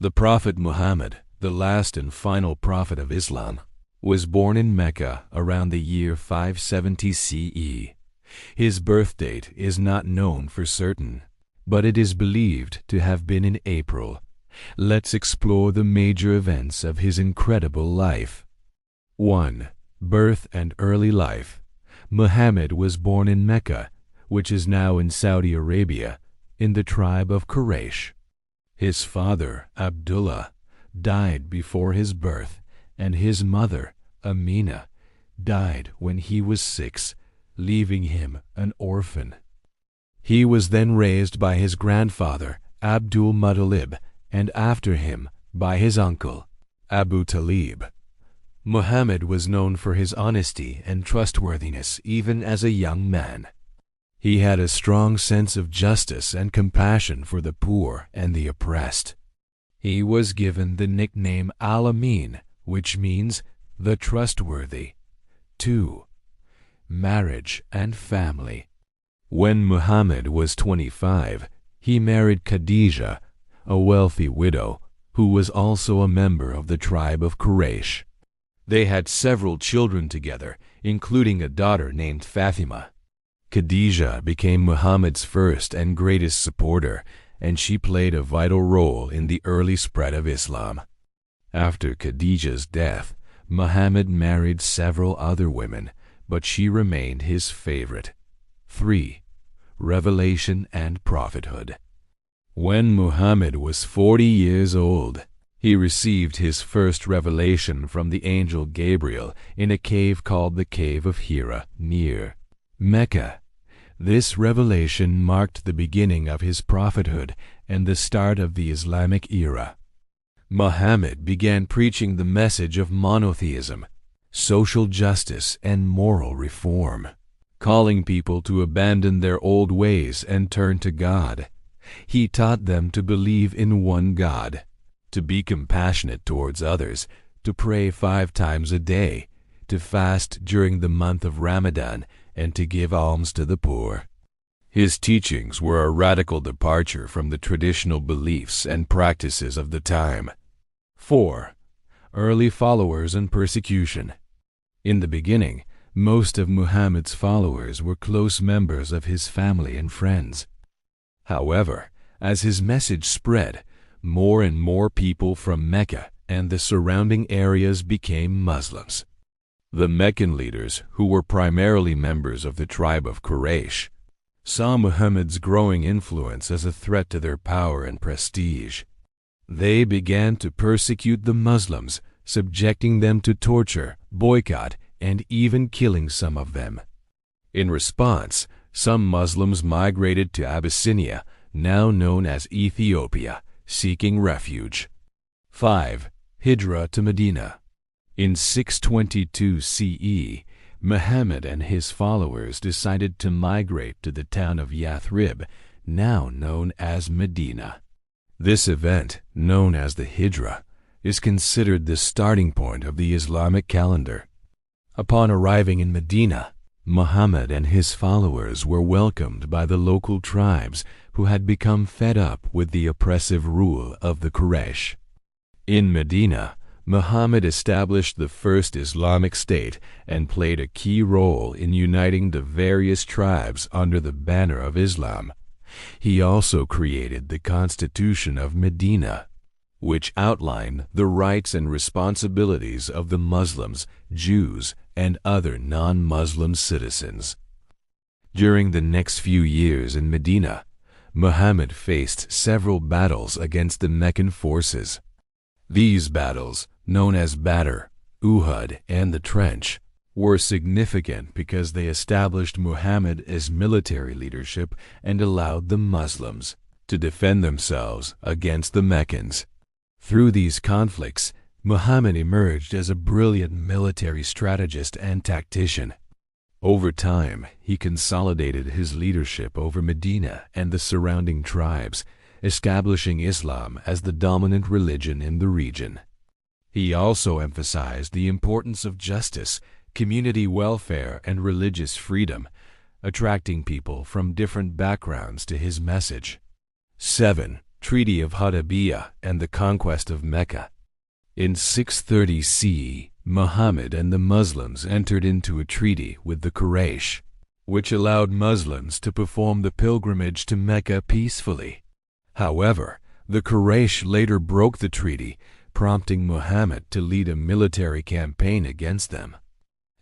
The Prophet Muhammad, the last and final prophet of Islam, was born in Mecca around the year 570 CE. His birth date is not known for certain, but it is believed to have been in April. Let's explore the major events of his incredible life. 1. Birth and early life. Muhammad was born in Mecca, which is now in Saudi Arabia, in the tribe of Quraysh. His father, Abdullah, died before his birth, and his mother, Amina, died when he was 6, leaving him an orphan. He was then raised by his grandfather, Abdul-Muttalib, and after him by his uncle, Abu Talib. Muhammad was known for his honesty and trustworthiness even as a young man. He had a strong sense of justice and compassion for the poor and the oppressed. He was given the nickname Al-Amin, which means the trustworthy. 2. Marriage and family. When Muhammad was 25, he married Khadijah, a wealthy widow, who was also a member of the tribe of Quraysh. They had several children together, including a daughter named Fatima. Khadijah became Muhammad's first and greatest supporter, and she played a vital role in the early spread of Islam. After Khadijah's death, Muhammad married several other women, but she remained his favorite. 3. Revelation and prophethood. When Muhammad was 40 years old, he received his first revelation from the angel Gabriel in a cave called the Cave of Hira, near Mecca. This revelation marked the beginning of his prophethood and the start of the Islamic era. Muhammad began preaching the message of monotheism, social justice, and moral reform, calling people to abandon their old ways and turn to God. He taught them to believe in one God, to be compassionate towards others, to pray 5 times a day, to fast during the month of Ramadan, and to give alms to the poor. His teachings were a radical departure from the traditional beliefs and practices of the time. 4. Early followers and persecution. In the beginning, most of Muhammad's followers were close members of his family and friends. However, as his message spread, more and more people from Mecca and the surrounding areas became Muslims. The Meccan leaders, who were primarily members of the tribe of Quraysh, saw Muhammad's growing influence as a threat to their power and prestige. They began to persecute the Muslims, subjecting them to torture, boycott, and even killing some of them. In response, some Muslims migrated to Abyssinia, now known as Ethiopia, seeking refuge. 5. Hijrah to Medina. In 622 CE, Muhammad and his followers decided to migrate to the town of Yathrib, now known as Medina. This event, known as the Hijrah, is considered the starting point of the Islamic calendar. Upon arriving in Medina, Muhammad and his followers were welcomed by the local tribes who had become fed up with the oppressive rule of the Quraysh. In Medina, Muhammad established the first Islamic state and played a key role in uniting the various tribes under the banner of Islam. He also created the Constitution of Medina, which outlined the rights and responsibilities of the Muslims, Jews, and other non-Muslim citizens. During the next few years in Medina, Muhammad faced several battles against the Meccan forces. These battles, known as Badr, Uhud, and the Trench, were significant because they established Muhammad as military leadership and allowed the Muslims to defend themselves against the Meccans. Through these conflicts, Muhammad emerged as a brilliant military strategist and tactician. Over time, he consolidated his leadership over Medina and the surrounding tribes, establishing Islam as the dominant religion in the region. He also emphasized the importance of justice, community welfare, and religious freedom, attracting people from different backgrounds to his message. 7. Treaty of Hudaybiyah and the conquest of Mecca. In 630 CE, Muhammad and the Muslims entered into a treaty with the Quraysh, which allowed Muslims to perform the pilgrimage to Mecca peacefully. However, the Quraysh later broke the treaty, prompting Muhammad to lead a military campaign against them.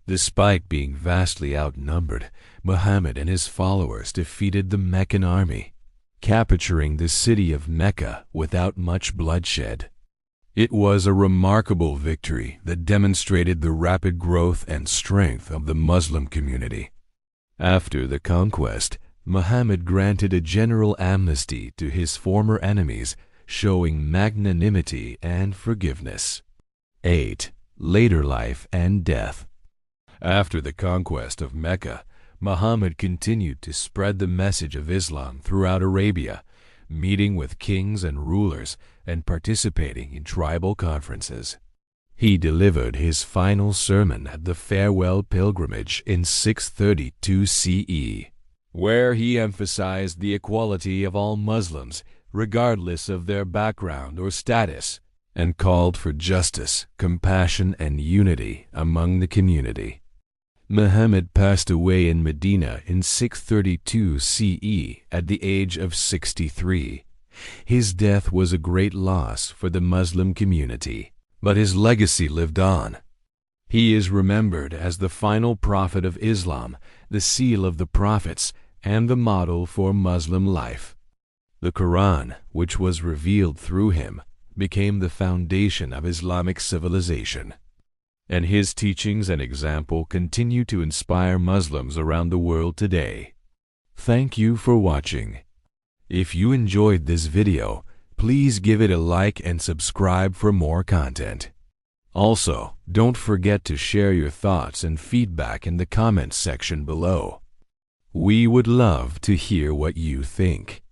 Despite being vastly outnumbered, Muhammad and his followers defeated the Meccan army, capturing the city of Mecca without much bloodshed. It was a remarkable victory that demonstrated the rapid growth and strength of the Muslim community. After the conquest, Muhammad granted a general amnesty to his former enemies, showing magnanimity and forgiveness. 8. Later life and death. After the conquest of Mecca, Muhammad continued to spread the message of Islam throughout Arabia, meeting with kings and rulers and participating in tribal conferences. He delivered his final sermon at the farewell pilgrimage in 632 CE, where he emphasized the equality of all Muslims, regardless of their background or status, and called for justice, compassion, and unity among the community. Muhammad passed away in Medina in 632 CE at the age of 63. His death was a great loss for the Muslim community, but his legacy lived on. He is remembered as the final prophet of Islam, the seal of the prophets, and the model for Muslim life. The Quran, which was revealed through him, became the foundation of Islamic civilization, and his teachings and example continue to inspire Muslims around the world today. Thank you for watching. If you enjoyed this video, please give it a like and subscribe for more content. Also, don't forget to share your thoughts and feedback in the comments section below. We would love to hear what you think.